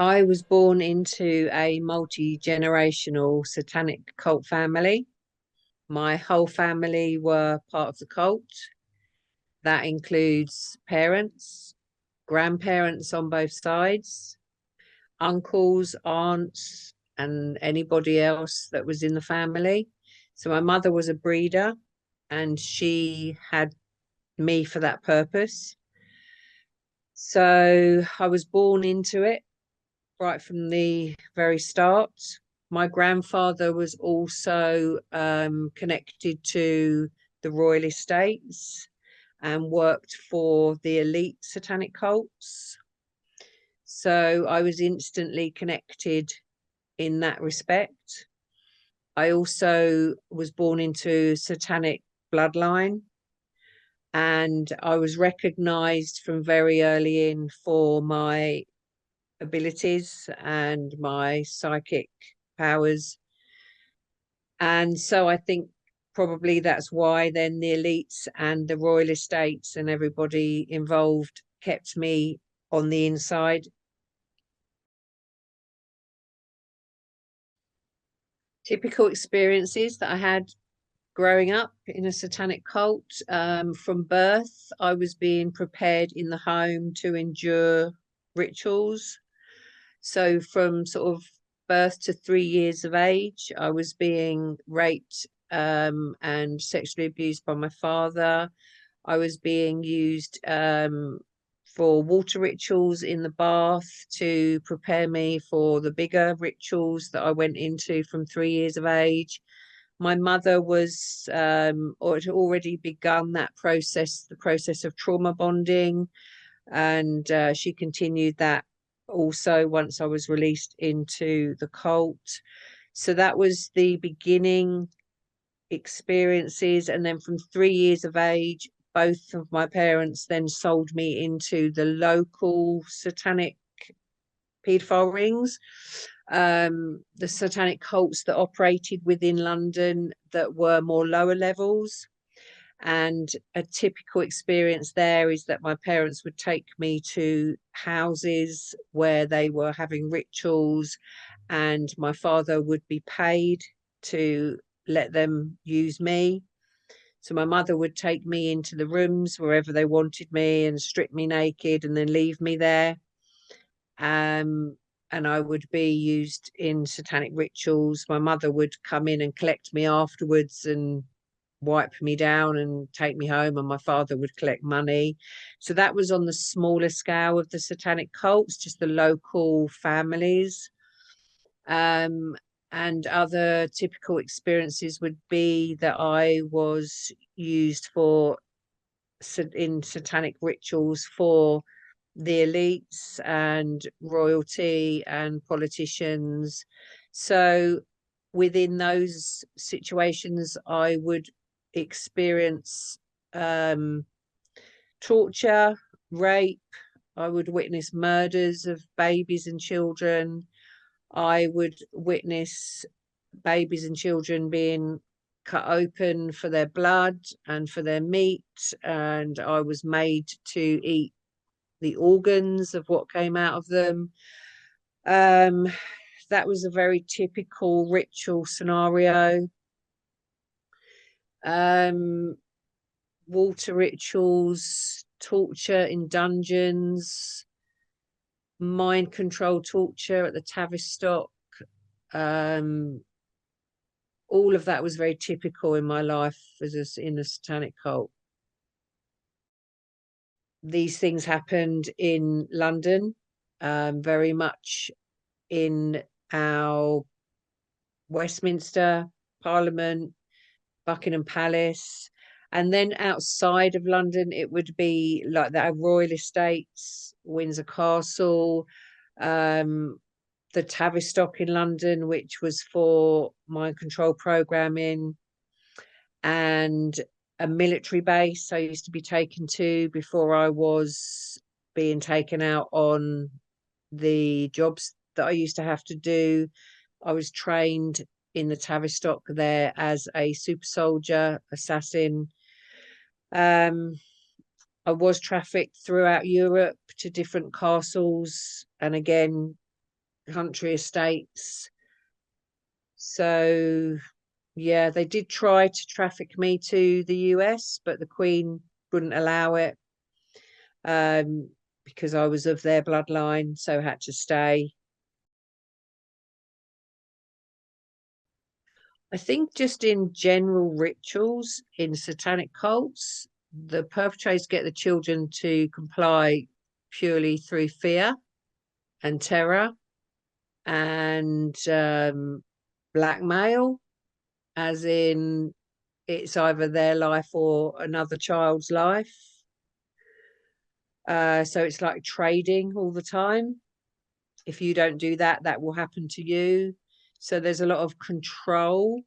I was born into a multi-generational satanic cult family. My whole family were part of the cult. That includes parents, grandparents on both sides, uncles, aunts, and anybody else that was in the family. So my mother was a breeder and she had me for that purpose. So I was born into it right from the very start. My grandfather was also connected to the royal estates and worked for the elite satanic cults. So I was instantly connected in that respect. I also was born into satanic bloodline, and I was recognized from very early in for my abilities and my psychic powers. And so I think probably that's why then the elites and the royal estates and everybody involved kept me on the inside. Typical experiences that I had growing up in a satanic cult. From birth, I was being prepared in the home to endure rituals. So from sort of birth to 3 years of age, I was being raped and sexually abused by my father. I was being used for water rituals in the bath to prepare me for the bigger rituals that I went into from 3 years of age. My mother was or had already begun that process, the process of trauma bonding, and she continued that also once I was released into the cult. So that was the beginning experiences. And then from 3 years of age, both of my parents then sold me into the local satanic paedophile rings, the satanic cults that operated within London that were more lower levels. And a typical experience there is that my parents would take me to houses where they were having rituals, and my father would be paid to let them use me. So my mother would take me into the rooms wherever they wanted me and strip me naked and then leave me there. And I would be used in satanic rituals. My mother would come in and collect me afterwards and wipe me down and take me home, and my father would collect money. So that was on the smaller scale of the satanic cults, just the local families. Um, and other typical experiences would be that I was used for in satanic rituals for the elites and royalty and politicians. So within those situations, I would experience torture, rape. I would witness murders of babies and children. I would witness babies and children being cut open for their blood and for their meat, and I was made to eat the organs of what came out of them. Um, that was a very typical ritual scenario. Um, Water rituals, torture in dungeons, mind control torture at the Tavistock. Um, all of that was very typical in my life as in a satanic cult. These things happened in London, very much in our Westminster, Parliament, Buckingham Palace. And then outside of London, it would be like the royal estates, Windsor Castle, the Tavistock in London, which was for mind control programming, and a military base I used to be taken to before I was being taken out on the jobs that I used to have to do. I was trained in the Tavistock there as a super soldier, assassin. Um, I was trafficked throughout Europe to different castles, and again country estates. So yeah, they did try to traffic me to the US, but the Queen wouldn't allow it, because I was of their bloodline, so had to stay. I think just in general rituals in satanic cults, the perpetrators get the children to comply purely through fear and terror and blackmail, as in it's either their life or another child's life. So it's like trading all the time. If you don't do that, that will happen to you. So there's a lot of control,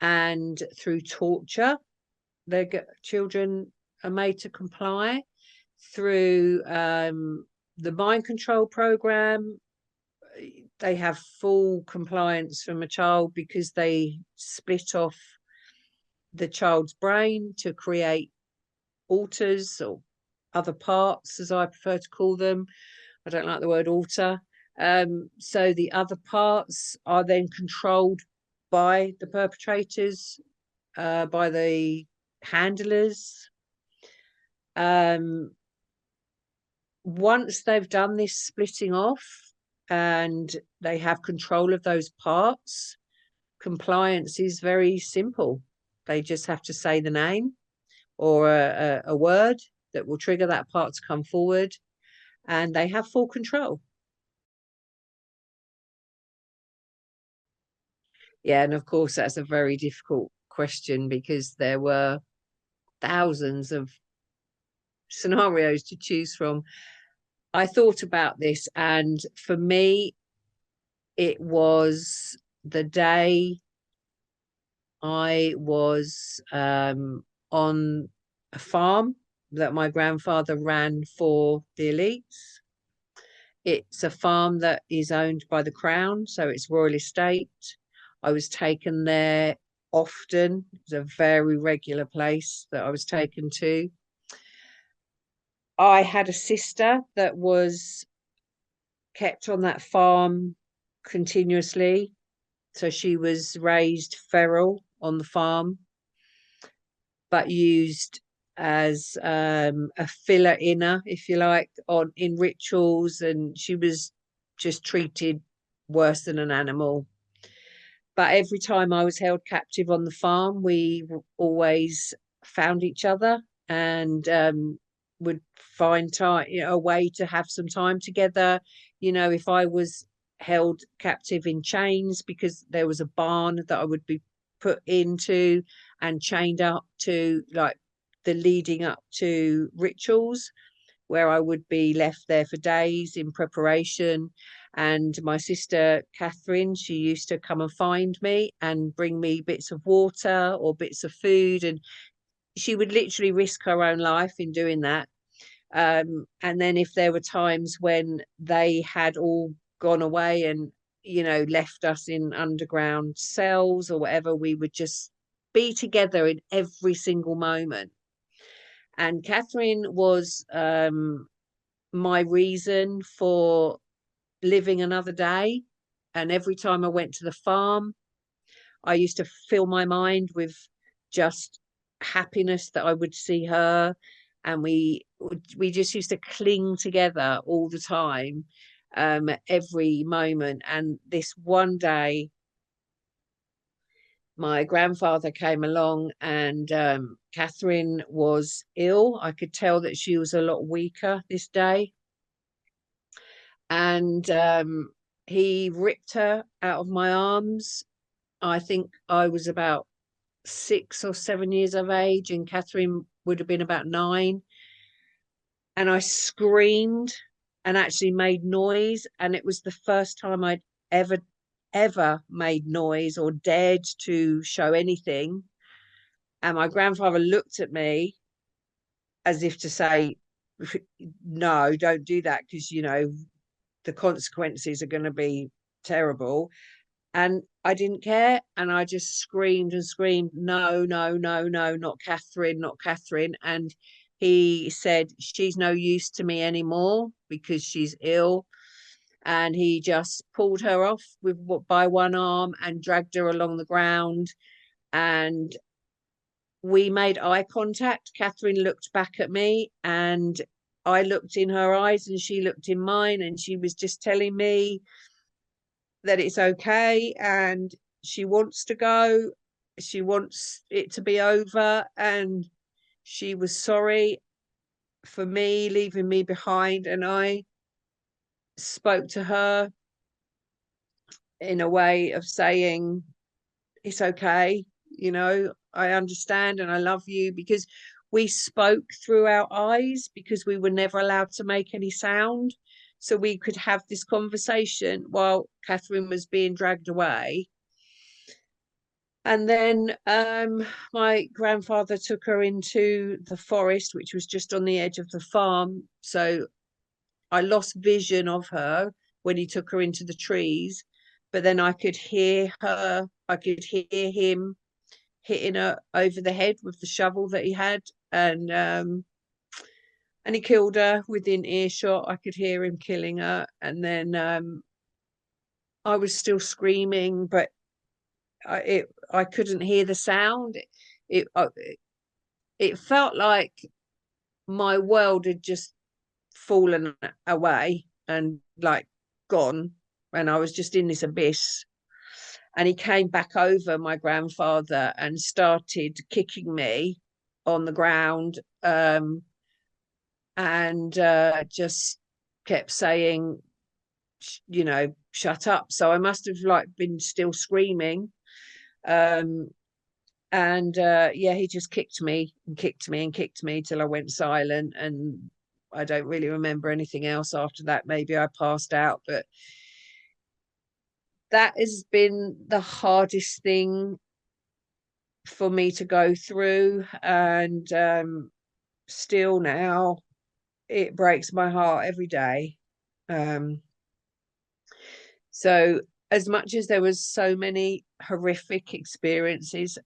and through torture, their children are made to comply. Through the mind control program, they have full compliance from a child because they split off the child's brain to create alters, or other parts, as I prefer to call them. I don't like the word alter. So the other parts are then controlled by the perpetrators, by the handlers. Once they've done this splitting off and they have control of those parts, compliance is very simple. They just have to say the name or a word that will trigger that part to come forward, and they have full control. Yeah, and of course that's a very difficult question because there were thousands of scenarios to choose from. I thought about this, and for me, it was the day I was on a farm that my grandfather ran for the elites. It's a farm that is owned by the Crown, so it's royal estate. I was taken there often. It's a very regular place that I was taken to. I had a sister that was kept on that farm continuously. So she was raised feral on the farm, but used as a filler inner, if you like, on in rituals, and she was just treated worse than an animal. But every time I was held captive on the farm, we always found each other and would find time, a way to have some time together. If I was held captive in chains, because there was a barn that I would be put into and chained up to, like, the leading up to rituals, where I would be left there for days in preparation. And my sister Catherine, she used to come and find me and bring me bits of water or bits of food, and she would literally risk her own life in doing that. And then if there were times when they had all gone away and left us in underground cells or whatever, we would just be together in every single moment. And Catherine was my reason for living another day. And every time I went to the farm, I used to fill my mind with just happiness that I would see her. And we just used to cling together all the time, every moment. And this one day, my grandfather came along, and Catherine was ill. I could tell that she was a lot weaker this day. And he ripped her out of my arms. I think I was about 6 or 7 years of age, and Catherine would have been about 9. And I screamed and actually made noise. And it was the first time I'd ever made noise or dared to show anything. And my grandfather looked at me as if to say, no, don't do that, because the consequences are going to be terrible. And I didn't care, and I just screamed and screamed, no, no, no, no, not Catherine, not Catherine. And he said, she's no use to me anymore because she's ill. and he just pulled her off by one arm and dragged her along the ground. And we made eye contact. Catherine looked back at me, and I looked in her eyes, and she looked in mine, and she was just telling me that it's okay, and she wants to go. She wants it to be over, and she was sorry for me leaving me behind. And I spoke to her in a way of saying, it's okay, I understand and I love you, because we spoke through our eyes, because we were never allowed to make any sound. So we could have this conversation while Catherine was being dragged away. And then my grandfather took her into the forest, which was just on the edge of the farm. So I lost vision of her when he took her into the trees, but then I could hear him hitting her over the head with the shovel that he had, and he killed her within earshot. I could hear him killing her, and then I was still screaming, but I couldn't hear the sound. It felt like my world had just fallen away and like gone, and I was just in this abyss. And he came back over, my grandfather, and started kicking me on the ground, and just kept saying, shut up. So I must have like been still screaming. And yeah, he just kicked me and kicked me and kicked me till I went silent. And I don't really remember anything else after that. Maybe I passed out, but that has been the hardest thing for me to go through. And still now, it breaks my heart every day. So as much as there was so many horrific experiences,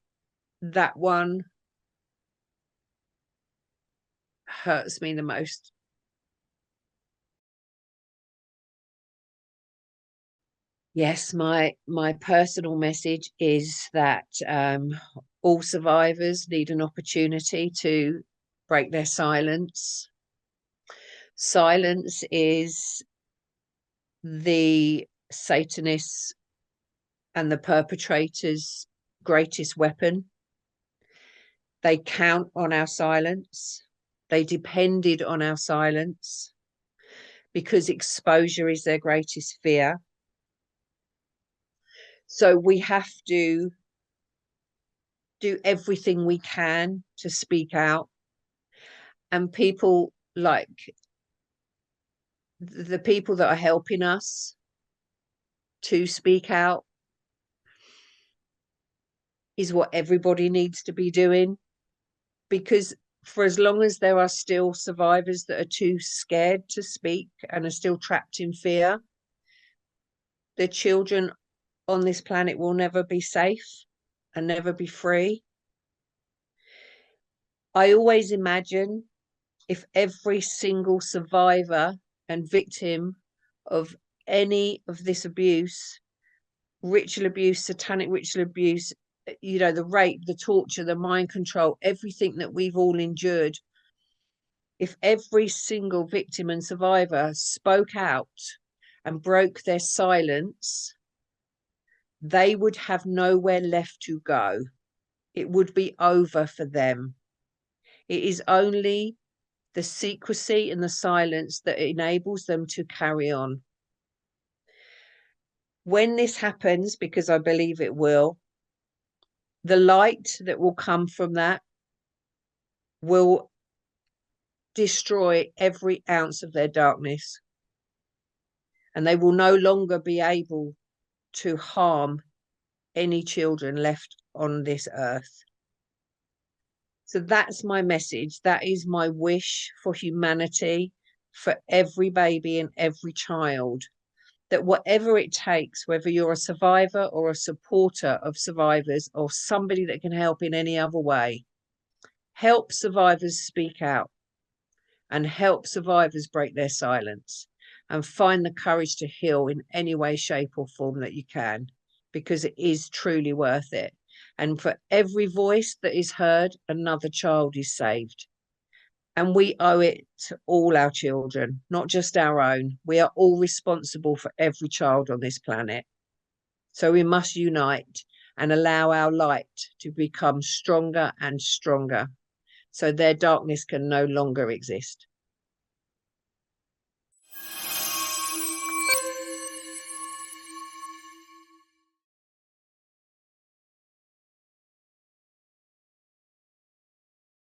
that one hurts me the most. Yes, my personal message is that all survivors need an opportunity to break their silence. Silence is the Satanists and the perpetrators' greatest weapon. They count on our silence. They depended on our silence because exposure is their greatest fear. So we have to do everything we can to speak out. And people like the people that are helping us to speak out is what everybody needs to be doing, because for as long as there are still survivors that are too scared to speak and are still trapped in fear, the children on this planet will never be safe and never be free. I always imagine if every single survivor and victim of any of this abuse, ritual abuse, satanic ritual abuse, the rape, the torture, the mind control, everything that we've all endured, if every single victim and survivor spoke out and broke their silence, they would have nowhere left to go. It would be over for them. It is only the secrecy and the silence that enables them to carry on. When this happens, because I believe it will, the light that will come from that will destroy every ounce of their darkness. And they will no longer be able to harm any children left on this earth. So that's my message. That is my wish for humanity, for every baby and every child, that whatever it takes, whether you're a survivor or a supporter of survivors or somebody that can help in any other way, help survivors speak out and help survivors break their silence. and find the courage to heal in any way, shape, or form that you can, because it is truly worth it. And for every voice that is heard, another child is saved. And we owe it to all our children, not just our own. We are all responsible for every child on this planet. So we must unite and allow our light to become stronger and stronger, so their darkness can no longer exist.